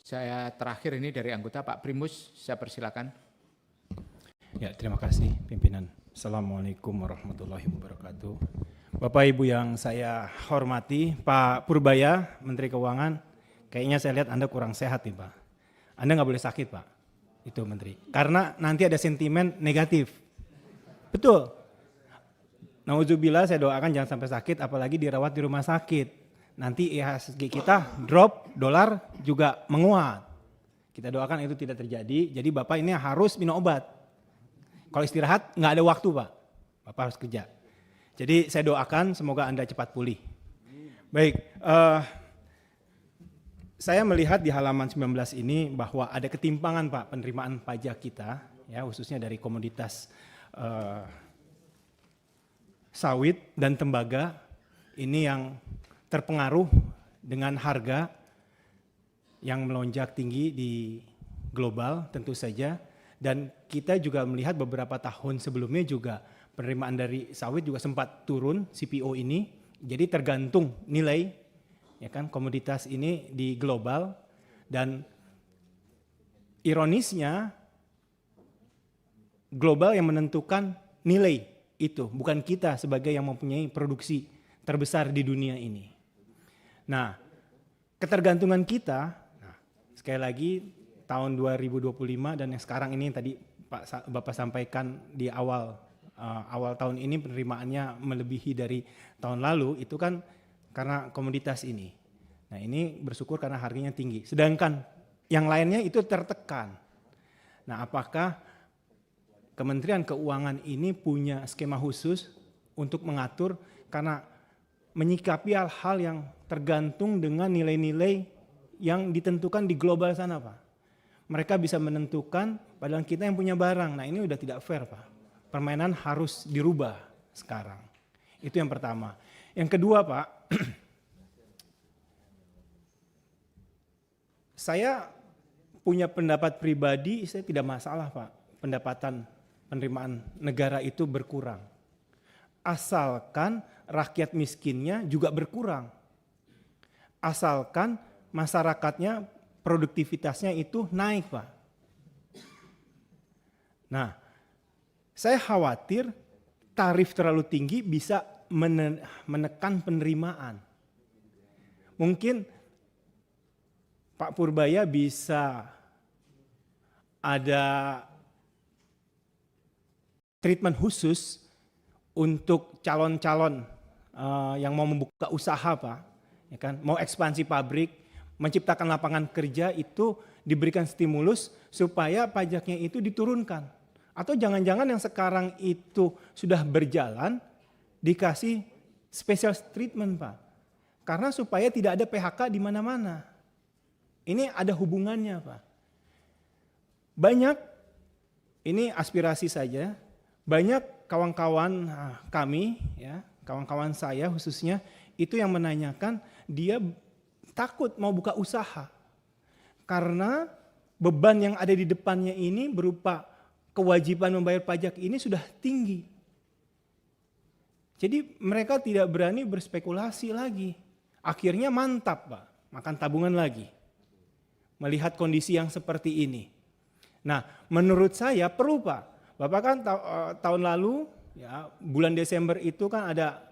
Saya terakhir ini dari anggota Pak Primus, saya persilakan. Ya, terima kasih pimpinan. Assalamualaikum warahmatullahi wabarakatuh. Bapak Ibu yang saya hormati, Pak Purbaya, Menteri Keuangan, kayaknya saya lihat Anda kurang sehat nih Pak. Anda nggak boleh sakit Pak, itu Menteri. Karena nanti ada sentimen negatif. Betul. Nauzubillah, saya doakan jangan sampai sakit, apalagi dirawat di rumah sakit. Nanti IHSG kita drop, dolar juga menguat. Kita doakan itu tidak terjadi, jadi Bapak ini harus minum obat. Kalau istirahat nggak ada waktu Pak, Bapak harus kerja. Jadi saya doakan semoga Anda cepat pulih. Baik, saya melihat di halaman 19 ini bahwa ada ketimpangan Pak penerimaan pajak kita, ya khususnya dari komoditas sawit dan tembaga ini yang terpengaruh dengan harga yang melonjak tinggi di global tentu saja, dan kita juga melihat beberapa tahun sebelumnya juga penerimaan dari sawit juga sempat turun CPO ini, jadi tergantung nilai ya kan komoditas ini di global, dan ironisnya global yang menentukan nilai itu, bukan kita sebagai yang mempunyai produksi terbesar di dunia ini. Nah, ketergantungan kita, sekali lagi tahun 2025 dan yang sekarang ini yang tadi Bapak sampaikan di awal tahun ini penerimaannya melebihi dari tahun lalu, itu kan karena komoditas ini. Nah ini bersyukur karena harganya tinggi, sedangkan yang lainnya itu tertekan. Nah apakah Kementerian Keuangan ini punya skema khusus untuk mengatur karena menyikapi hal-hal yang tergantung dengan nilai-nilai yang ditentukan di global sana Pak. Mereka bisa menentukan padahal kita yang punya barang. Nah ini udah tidak fair Pak. Permainan harus dirubah sekarang. Itu yang pertama. Yang kedua Pak, saya punya pendapat pribadi, saya tidak masalah Pak. Pendapatan penerimaan negara itu berkurang. Asalkan rakyat miskinnya juga berkurang. Asalkan masyarakatnya produktivitasnya itu naik Pak. Nah, saya khawatir tarif terlalu tinggi bisa menekan penerimaan. Mungkin Pak Purbaya bisa ada treatment khusus untuk calon-calon yang mau membuka usaha Pak, ya kan, mau ekspansi pabrik, menciptakan lapangan kerja, itu diberikan stimulus supaya pajaknya itu diturunkan. Atau jangan-jangan yang sekarang itu sudah berjalan dikasih special treatment Pak. Karena supaya tidak ada PHK di mana-mana. Ini ada hubungannya Pak. Banyak, ini aspirasi saja, banyak kawan-kawan kami, ya, kawan-kawan saya khususnya, itu yang menanyakan dia takut mau buka usaha. Karena beban yang ada di depannya ini berupa kewajiban membayar pajak ini sudah tinggi. Jadi mereka tidak berani berspekulasi lagi. Akhirnya mantap Pak, makan tabungan lagi. Melihat kondisi yang seperti ini. Nah menurut saya perlu Pak. Bapak kan tahun lalu, ya, bulan Desember itu kan ada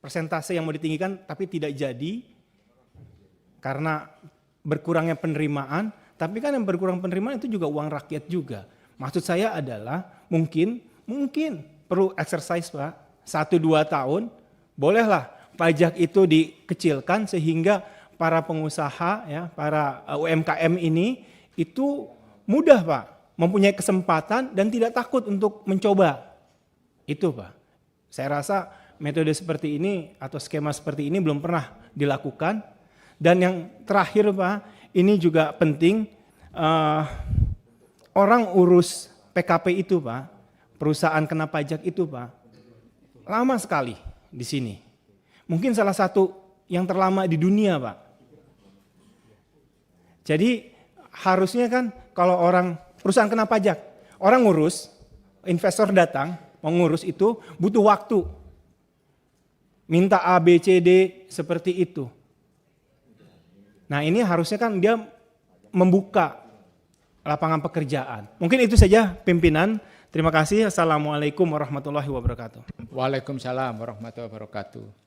persentase yang mau ditinggikan tapi tidak jadi karena berkurangnya penerimaan. Tapi kan yang berkurang penerimaan itu juga uang rakyat juga. Maksud saya adalah mungkin perlu exercise Pak, 1-2 tahun bolehlah pajak itu dikecilkan sehingga para pengusaha, ya, para UMKM ini itu mudah Pak, mempunyai kesempatan dan tidak takut untuk mencoba. Itu Pak. Saya rasa metode seperti ini atau skema seperti ini belum pernah dilakukan. Dan yang terakhir Pak, ini juga penting, orang urus PKP itu Pak, perusahaan kena pajak itu Pak, lama sekali di sini. Mungkin salah satu yang terlama di dunia Pak. Jadi harusnya kan kalau perusahaan kena pajak, orang ngurus, investor datang, mau ngurus itu butuh waktu. Minta A, B, C, D seperti itu. Nah ini harusnya kan dia membuka lapangan pekerjaan. Mungkin itu saja pimpinan. Terima kasih. Assalamualaikum warahmatullahi wabarakatuh. Waalaikumsalam warahmatullahi wabarakatuh.